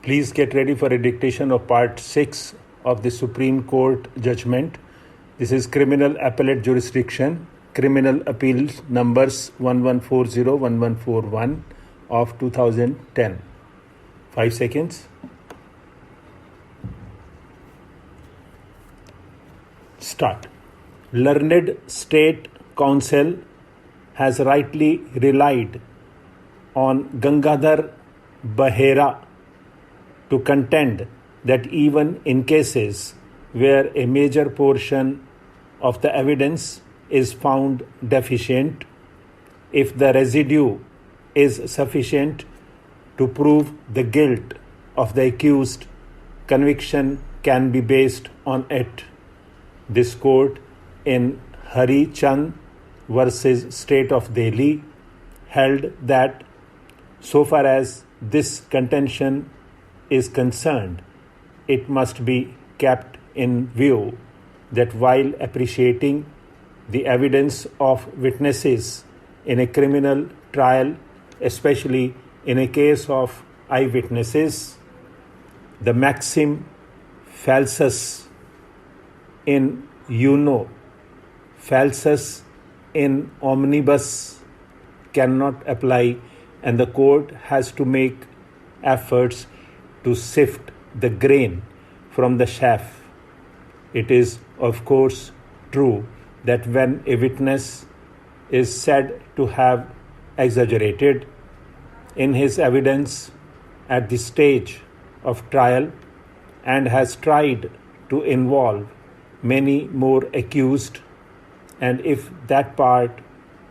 Please get ready for a dictation of Part 6 of the Supreme Court judgment. This is Criminal Appellate Jurisdiction, Criminal Appeals numbers 1140-1141 of 2010. 5 seconds. Start. Learned State Counsel has rightly relied on Gangadhar Behera to contend that even in cases where a major portion of the evidence is found deficient, if the residue is sufficient to prove the guilt of the accused, conviction can be based on it. This court in Hari Chand versus State of Delhi held that so far as this contention is concerned, it must be kept in view that while appreciating the evidence of witnesses in a criminal trial, especially in a case of eyewitnesses, the maxim falsus in uno, falsus in omnibus cannot apply, and the court has to make efforts to sift the grain from the chaff. It is, of course, true that when a witness is said to have exaggerated in his evidence at the stage of trial and has tried to involve many more accused, and if that part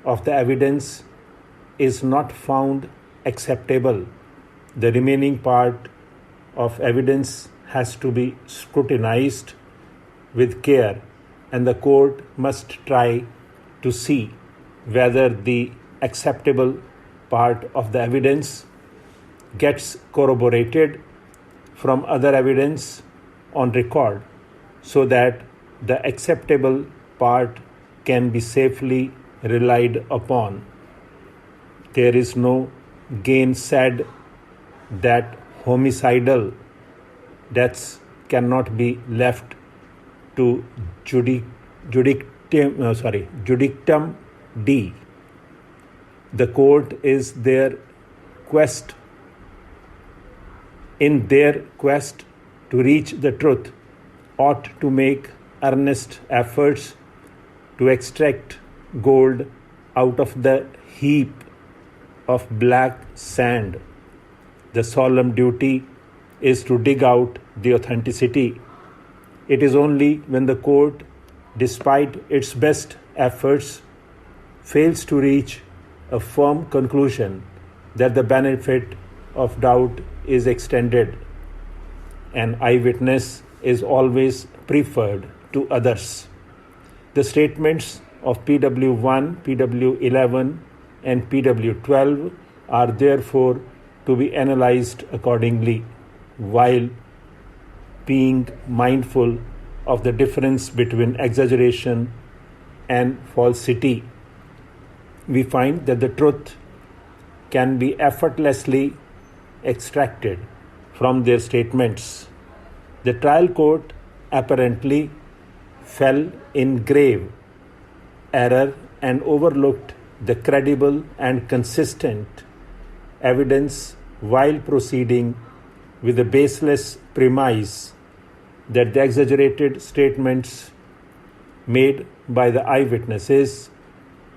of the evidence is not found acceptable, the remaining part of evidence has to be scrutinized with care, and the court must try to see whether the acceptable part of the evidence gets corroborated from other evidence on record so that the acceptable part can be safely relied upon. There is no gainsaid that homicidal deaths cannot be left to judictum D. The court is in their quest to reach the truth, ought to make earnest efforts to extract gold out of the heap of black sand. The solemn duty is to dig out the authenticity. It is only when the court, despite its best efforts, fails to reach a firm conclusion that the benefit of doubt is extended. An eyewitness is always preferred to others. The statements of PW1, PW11, and PW12 are therefore to be analyzed accordingly, while being mindful of the difference between exaggeration and falsity. We find that the truth can be effortlessly extracted from their statements. The trial court apparently fell in grave error and overlooked the credible and consistent evidence while proceeding with the baseless premise that the exaggerated statements made by the eyewitnesses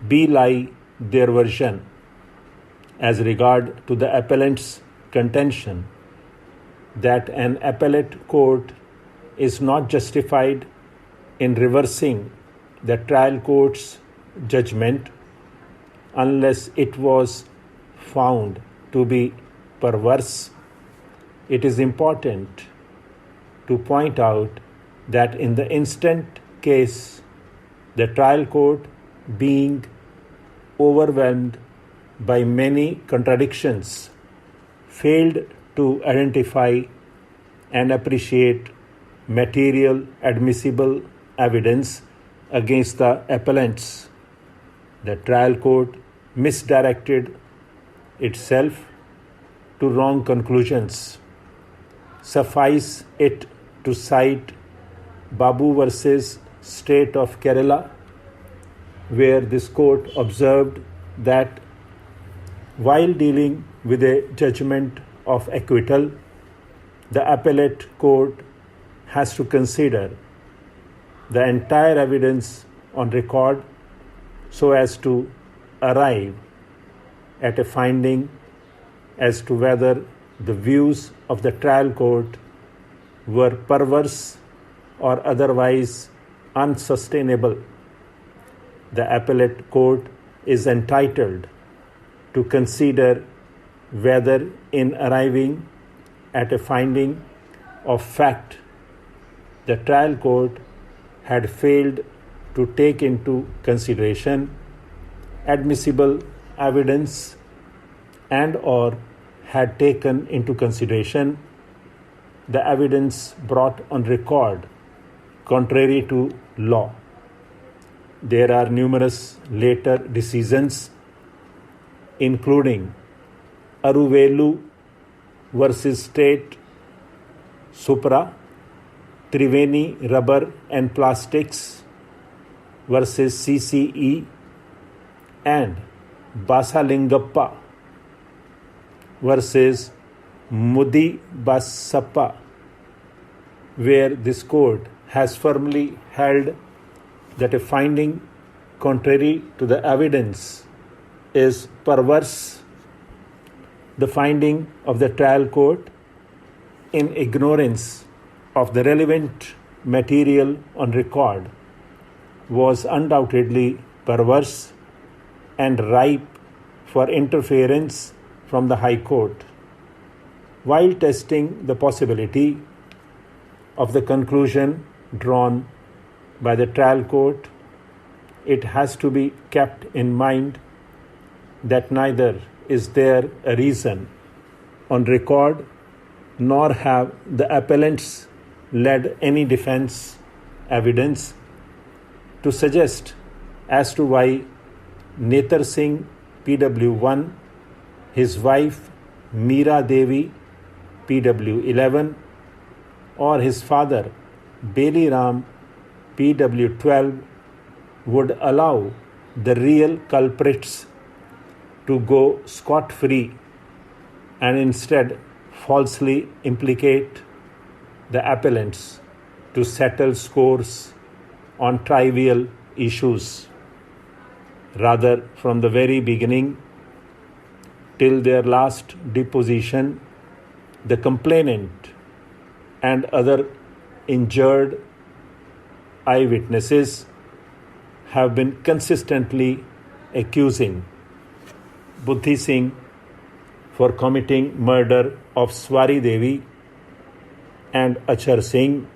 belie their version. As regard to the appellant's contention that an appellate court is not justified in reversing the trial court's judgment unless it was found to be perverse, it is important to point out that in the instant case, the trial court, being overwhelmed by many contradictions, failed to identify and appreciate material admissible evidence against the appellants. The trial court misdirected itself to wrong conclusions. Suffice it to cite Babu versus State of Kerala, where this court observed that while dealing with a judgment of acquittal, the appellate court has to consider the entire evidence on record so as to arrive at a finding as to whether the views of the trial court were perverse or otherwise unsustainable. The appellate court is entitled to consider whether in arriving at a finding of fact the trial court had failed to take into consideration admissible evidence and or had taken into consideration the evidence brought on record contrary to law. There are numerous later decisions, including Aruvelu versus State, Chhabra, Triveni Rubber and Plastics versus CCE, and Basalingappa versus Mudi Basappa, where this court has firmly held that a finding contrary to the evidence is perverse. The finding of the trial court in ignorance of the relevant material on record was undoubtedly perverse and ripe for interference from the High Court. While testing the possibility of the conclusion drawn by the trial court, it has to be kept in mind that neither is there a reason on record nor have the appellants led any defense evidence to suggest as to why Netar Singh PW1, his wife Meera Devi PW11 or his father Beli Ram PW12 would allow the real culprits to go scot-free and instead falsely implicate the appellants to settle scores on trivial issues. Rather, from the very beginning till their last deposition, the complainant and other injured eyewitnesses have been consistently accusing Buddhi Singh for committing murder of Swari Devi and Achar Singh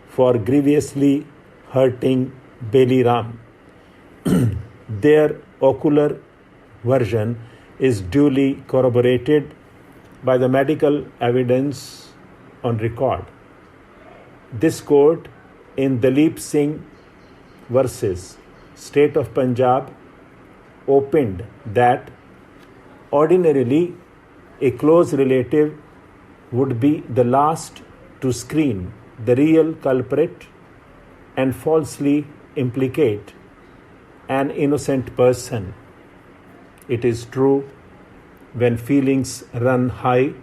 for grievously hurting Beli Ram. Their ocular version is duly corroborated by the medical evidence on record. This court in Dalip Singh versus State of Punjab opened that ordinarily a close relative would be the last to screen the real culprit and falsely implicate an innocent person. It is true, when feelings run high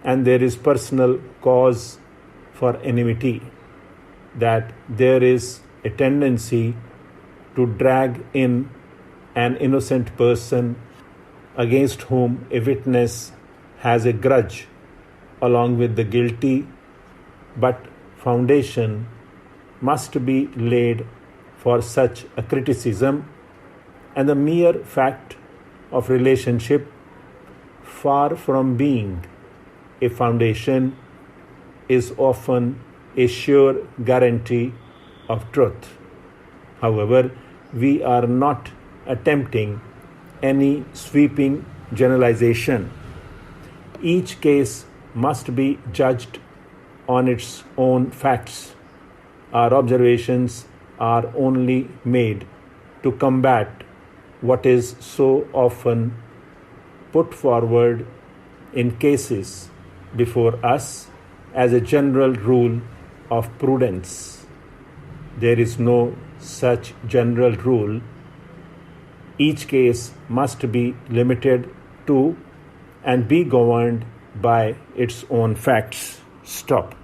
and there is personal cause for enmity, that there is a tendency to drag in an innocent person against whom a witness has a grudge along with the guilty, but foundation must be laid for such a criticism, and the mere fact of relationship, far from being a foundation, is often a sure guarantee of truth. However, we are not attempting any sweeping generalization. Each case must be judged on its own facts. Our observations are only made to combat what is so often put forward in cases before us as a general rule of prudence. There is no such general rule. Each case must be limited to and be governed by its own facts. Stop.